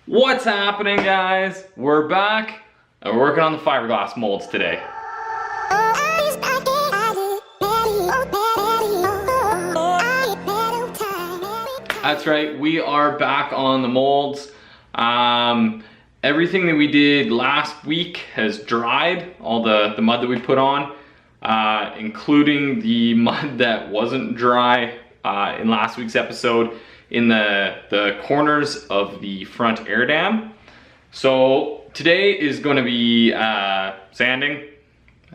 What's happening, guys? We're back and we're working on the fiberglass molds today. That's right, we are back on the molds. Everything that we did last week has dried, all the mud that we put on, including the mud that wasn't dry in last week's episode in the corners of the front air dam. So today is going to be sanding,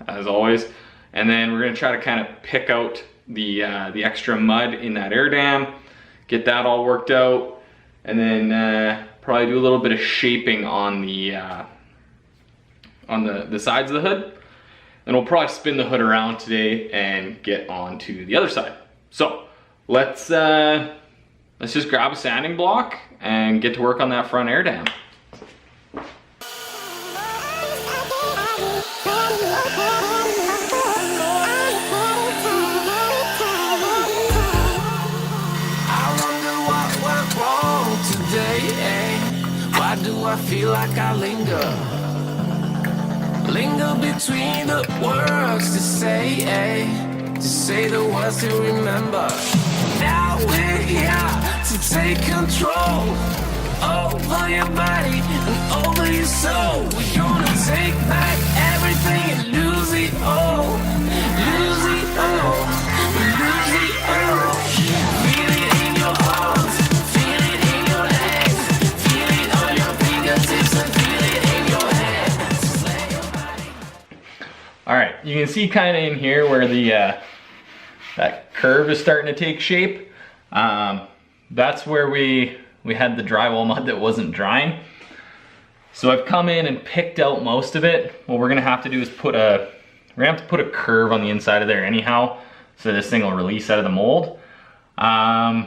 as always, and then we're going to try to kind of pick out the extra mud in that air dam, get that all worked out, and then probably do a little bit of shaping on the sides of the hood. And we'll probably spin the hood around today and get on to the other side. So let's just grab a sanding block and get to work on that front air dam. Why do I feel like I linger between the words to say the words to remember. Now we're here to take control over your body and over your soul. We're gonna take back everything and lose it all, lose it all, lose it all. Feel it in your arms, feel it in your legs, feel it on your fingertips and feel it in your head. Just let your body. All right, you can see kind of in here where the that curve is starting to take shape. That's where we had the drywall mud that wasn't drying. So I've come in and picked out most of it. What we're gonna have to do is put a curve on the inside of there anyhow, so this thing will release out of the mold. Yeah,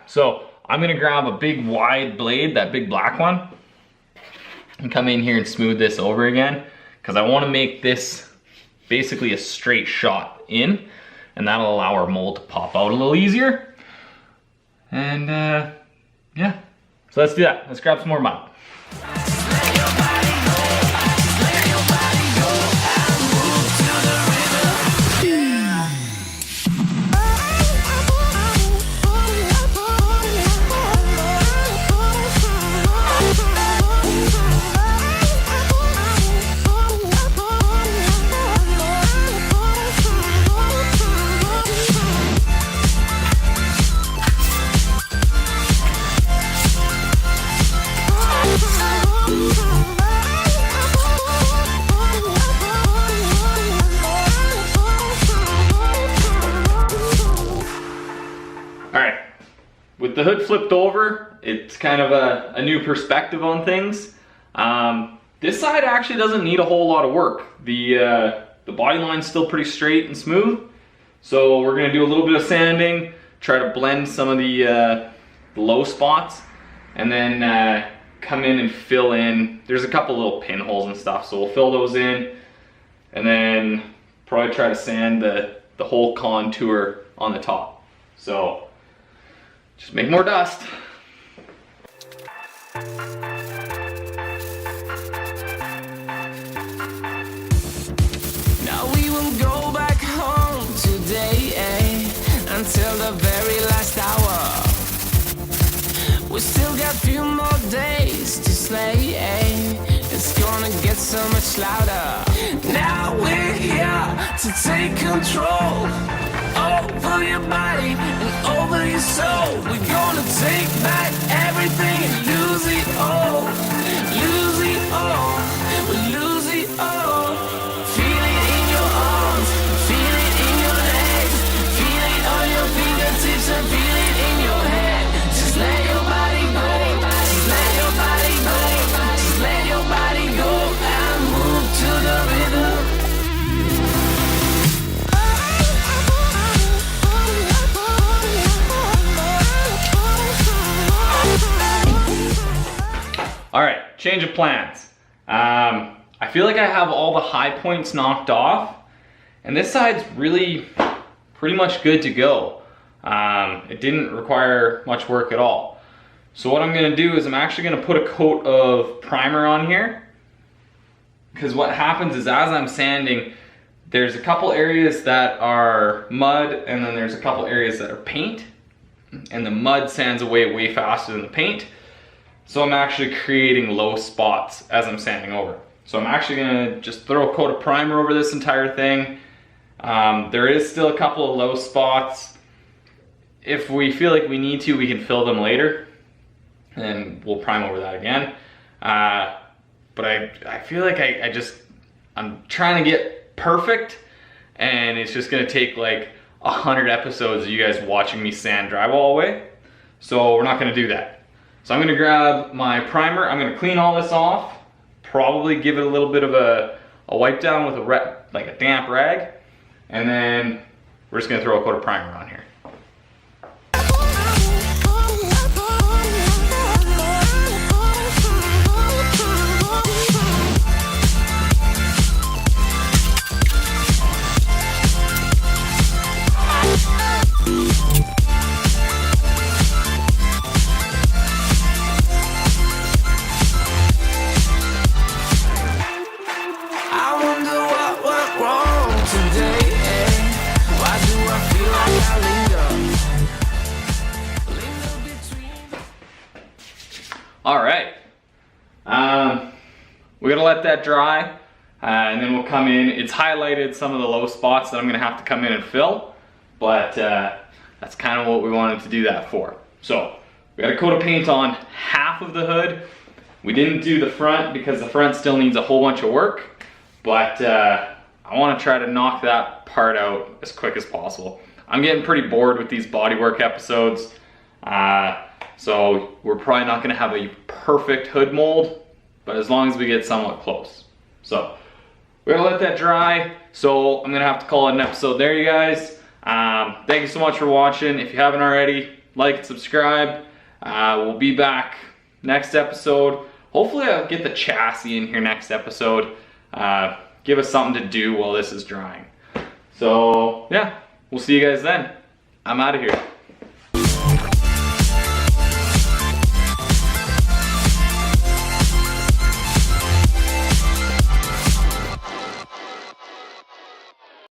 so I'm gonna grab a big wide blade, that big black one, and come in here and smooth this over again, because I wanna make this basically a straight shot in, and that'll allow our mold to pop out a little easier. And yeah, so let's do that. Let's grab some more mud. With the hood flipped over, it's kind of a new perspective on things. This side actually doesn't need a whole lot of work. The body line's still pretty straight and smooth. So we're gonna do a little bit of sanding, try to blend some of the low spots, and then come in and fill in. There's a couple little pinholes and stuff, so we'll fill those in, and then probably try to sand the whole contour on the top. So just make more dust. Now we won't go back home today, until the very last hour. We still got a few more days to slay, it's gonna get so much louder. Now we're here to take control over your body and over your soul. We're gonna take back everything and lose it all, lose it all, we lose it all. Feel it in your arms, feel it in your legs, feel it on your fingertips and feel it in your head. Just let your body go, just let your body go, just let your body go and move to the rhythm. All right, change of plans. I feel like I have all the high points knocked off, and this side's really pretty much good to go. It didn't require much work at all. So what I'm gonna do is I'm actually gonna put a coat of primer on here, because what happens is as I'm sanding, there's a couple areas that are mud and then there's a couple areas that are paint, and the mud sands away way faster than the paint. So I'm actually creating low spots as I'm sanding over. So I'm actually gonna just throw a coat of primer over this entire thing. There is still a couple of low spots. If we feel like we need to, we can fill them later and we'll prime over that again. But I feel like I'm trying to get perfect, and it's just gonna take like 100 episodes of you guys watching me sand drywall away. So we're not gonna do that. So I'm gonna grab my primer, I'm gonna clean all this off, probably give it a little bit of a wipe down with like a damp rag, and then we're just gonna throw a coat of primer on here. All right, we're gonna let that dry, and then we'll come in. It's highlighted some of the low spots that I'm gonna have to come in and fill, but that's kind of what we wanted to do that for. So we got a coat of paint on half of the hood. We didn't do the front because the front still needs a whole bunch of work, but I wanna try to knock that part out as quick as possible. I'm getting pretty bored with these bodywork episodes. So we're probably not gonna have a perfect hood mold, but as long as we get somewhat close. So we're gonna let that dry. So I'm gonna have to call it an episode there, you guys. Thank you so much for watching. If you haven't already, like and subscribe. We'll be back next episode. Hopefully I'll get the chassis in here next episode. Give us something to do while this is drying. So yeah, we'll see you guys then. I'm out of here.